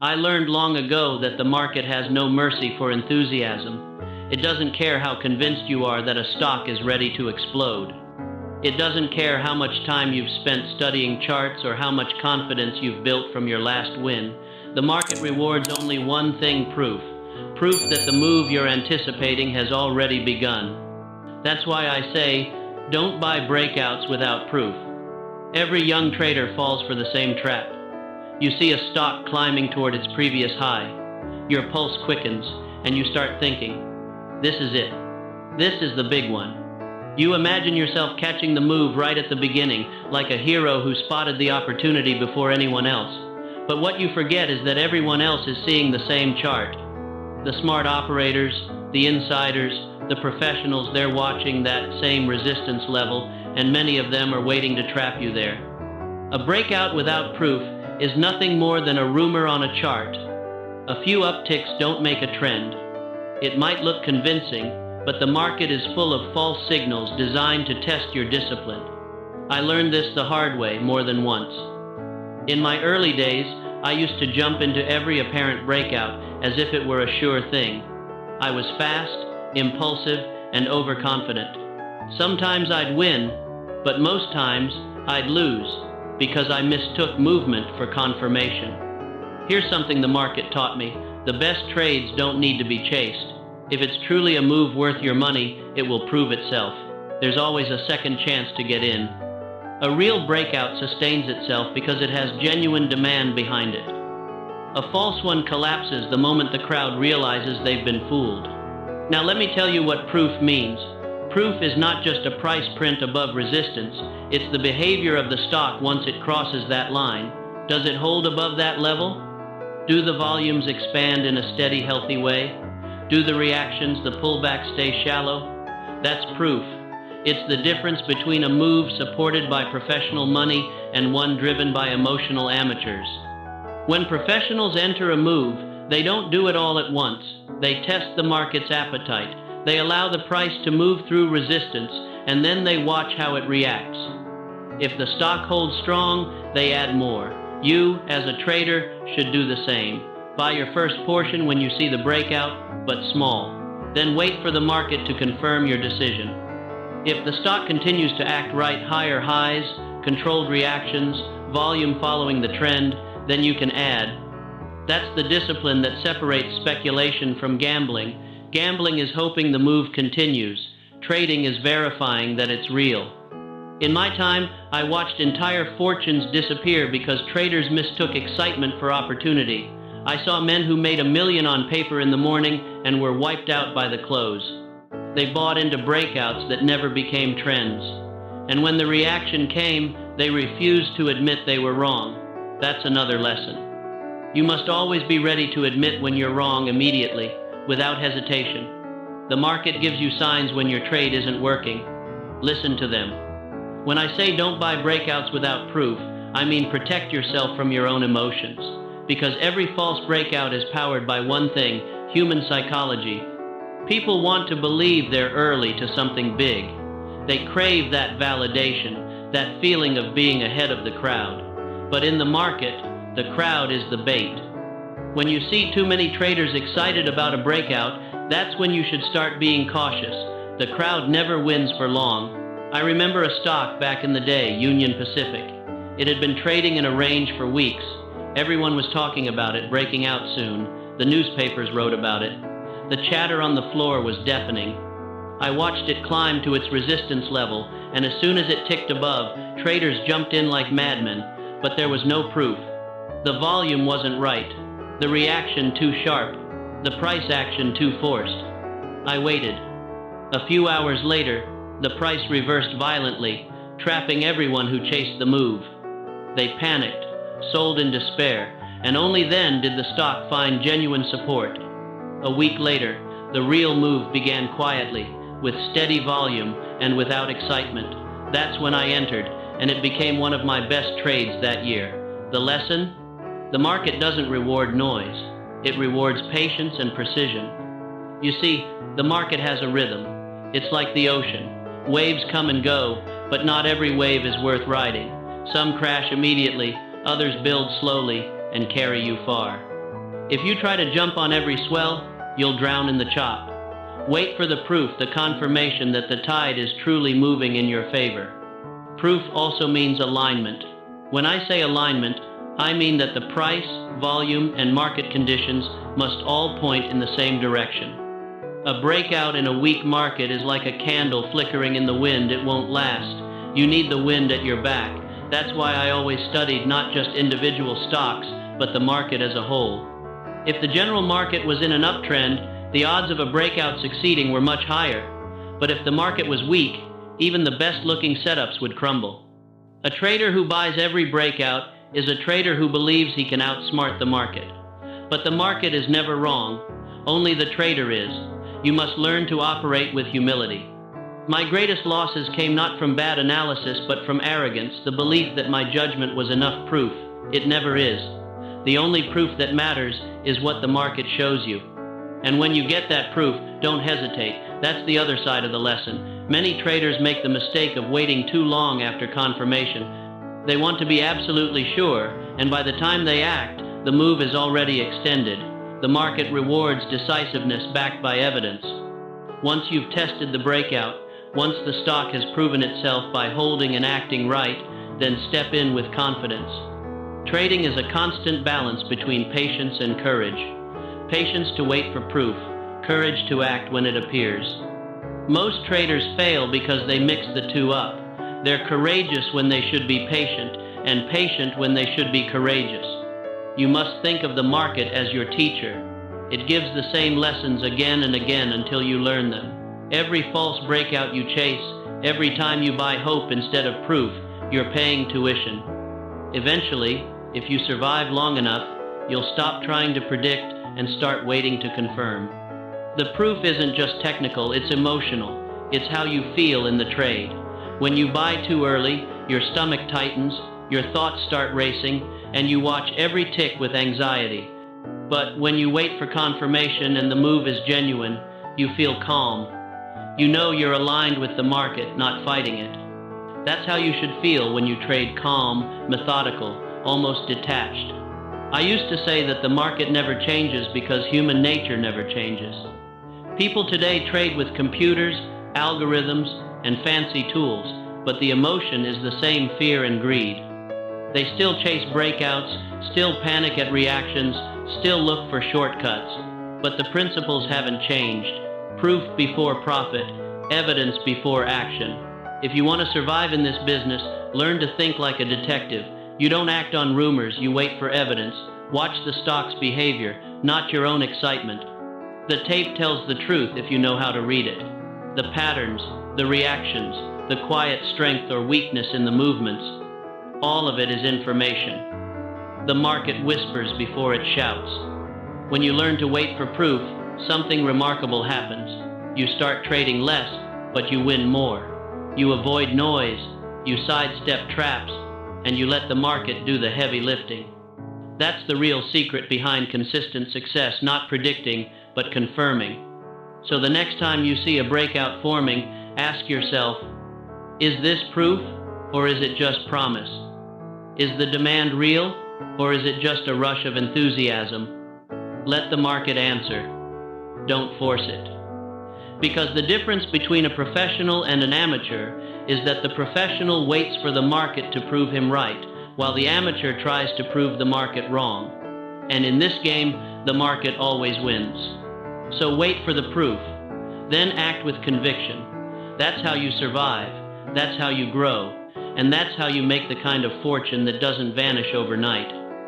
I learned long ago that the market has no mercy for enthusiasm. It doesn't care how convinced you are that a stock is ready to explode. It doesn't care how much time you've spent studying charts or how much confidence you've built from your last win. The market rewards only one thing: proof. Proof that the move you're anticipating has already begun. That's why I say, don't buy breakouts without proof. Every young trader falls for the same trap. You see a stock climbing toward its previous high. Your pulse quickens, and you start thinking, this is it. This is the big one. You imagine yourself catching the move right at the beginning, like a hero who spotted the opportunity before anyone else. But what you forget is that everyone else is seeing the same chart. The smart operators, the insiders, the professionals, they're watching that same resistance level, and many of them are waiting to trap you there. A breakout without proof is nothing more than a rumor on a chart. A few upticks don't make a trend. It might look convincing, but the market is full of false signals designed to test your discipline. I learned this the hard way more than once. In my early days, I used to jump into every apparent breakout as if it were a sure thing. I was fast, impulsive, and overconfident. Sometimes I'd win, but most times I'd lose, because I mistook movement for confirmation. Here's something the market taught me: the best trades don't need to be chased. If it's truly a move worth your money, it will prove itself. There's always a second chance to get in. A real breakout sustains itself because it has genuine demand behind it. A false one collapses the moment the crowd realizes they've been fooled. Now let me tell you what proof means. Proof is not just a price print above resistance, it's the behavior of the stock once it crosses that line. Does it hold above that level? Do the volumes expand in a steady, healthy way? Do the reactions, the pullback, stay shallow? That's proof. It's the difference between a move supported by professional money and one driven by emotional amateurs. When professionals enter a move, they don't do it all at once. They test the market's appetite. They allow the price to move through resistance, and then they watch how it reacts. If the stock holds strong, they add more. You, as a trader, should do the same. Buy your first portion when you see the breakout, but small. Then wait for the market to confirm your decision. If the stock continues to act right, higher highs, controlled reactions, volume following the trend, then you can add. That's the discipline that separates speculation from gambling. Gambling is hoping the move continues. Trading is verifying that it's real. In my time, I watched entire fortunes disappear because traders mistook excitement for opportunity. I saw men who made $1 million on paper in the morning and were wiped out by the close. They bought into breakouts that never became trends. And when the reaction came, they refused to admit they were wrong. That's another lesson. You must always be ready to admit when you're wrong immediately, without hesitation. The market gives you signs when your trade isn't working. Listen to them. When I say don't buy breakouts without proof, I mean protect yourself from your own emotions. Because every false breakout is powered by one thing: human psychology. People want to believe they're early to something big. They crave that validation, that feeling of being ahead of the crowd. But in the market, the crowd is the bait. When you see too many traders excited about a breakout, that's when you should start being cautious. The crowd never wins for long. I remember a stock back in the day, Union Pacific. It had been trading in a range for weeks. Everyone was talking about it breaking out soon. The newspapers wrote about it. The chatter on the floor was deafening. I watched it climb to its resistance level, and as soon as it ticked above, traders jumped in like madmen, but there was no proof. The volume wasn't right, the reaction too sharp, the price action too forced. I waited. A few hours later, the price reversed violently, trapping everyone who chased the move. They panicked, sold in despair, and only then did the stock find genuine support. A week later, the real move began quietly, with steady volume and without excitement. That's when I entered, and it became one of my best trades that year. The lesson? The market doesn't reward noise. It rewards patience and precision. You see, the market has a rhythm. It's like the ocean. Waves come and go, but not every wave is worth riding. Some crash immediately, others build slowly and carry you far. If you try to jump on every swell, you'll drown in the chop. Wait for the proof, the confirmation that the tide is truly moving in your favor. Proof also means alignment. When I say alignment, I mean that the price, volume, and market conditions must all point in the same direction. A breakout in a weak market is like a candle flickering in the wind. It won't last. You need the wind at your back. That's why I always studied not just individual stocks, but the market as a whole. If the general market was in an uptrend, the odds of a breakout succeeding were much higher. But if the market was weak, even the best-looking setups would crumble. A trader who buys every breakout is a trader who believes he can outsmart the market. But the market is never wrong. Only the trader is. You must learn to operate with humility. My greatest losses came not from bad analysis, but from arrogance, the belief that my judgment was enough proof. It never is. The only proof that matters is what the market shows you. And when you get that proof, don't hesitate. That's the other side of the lesson. Many traders make the mistake of waiting too long after confirmation. They want to be absolutely sure, and by the time they act, the move is already extended. The market rewards decisiveness backed by evidence. Once you've tested the breakout, once the stock has proven itself by holding and acting right, then step in with confidence. Trading is a constant balance between patience and courage. Patience to wait for proof, courage to act when it appears. Most traders fail because they mix the two up. They're courageous when they should be patient, and patient when they should be courageous. You must think of the market as your teacher. It gives the same lessons again and again until you learn them. Every false breakout you chase, every time you buy hope instead of proof, you're paying tuition. Eventually, if you survive long enough, you'll stop trying to predict and start waiting to confirm. The proof isn't just technical, it's emotional. It's how you feel in the trade. When you buy too early, your stomach tightens, your thoughts start racing, and you watch every tick with anxiety. But when you wait for confirmation and the move is genuine, you feel calm. You know you're aligned with the market, not fighting it. That's how you should feel when you trade calm, methodical, almost detached. I used to say that the market never changes because human nature never changes. People today trade with computers, algorithms, and fancy tools, but the emotion is the same: fear and greed. They still chase breakouts, still panic at reactions, still look for shortcuts. But the principles haven't changed. Proof before profit, evidence before action. If you want to survive in this business, learn to think like a detective. You don't act on rumors, you wait for evidence. Watch the stock's behavior, not your own excitement. The tape tells the truth if you know how to read it. The patterns, the reactions, the quiet strength or weakness in the movements, all of it is information. The market whispers before it shouts. When you learn to wait for proof, something remarkable happens. You start trading less, but you win more. You avoid noise, you sidestep traps, and you let the market do the heavy lifting. That's the real secret behind consistent success, not predicting, but confirming. So the next time you see a breakout forming, ask yourself, is this proof, or is it just promise? Is the demand real, or is it just a rush of enthusiasm? Let the market answer. Don't force it. Because the difference between a professional and an amateur is that the professional waits for the market to prove him right, while the amateur tries to prove the market wrong. And in this game, the market always wins. So wait for the proof, then act with conviction. That's how you survive, that's how you grow, and that's how you make the kind of fortune that doesn't vanish overnight.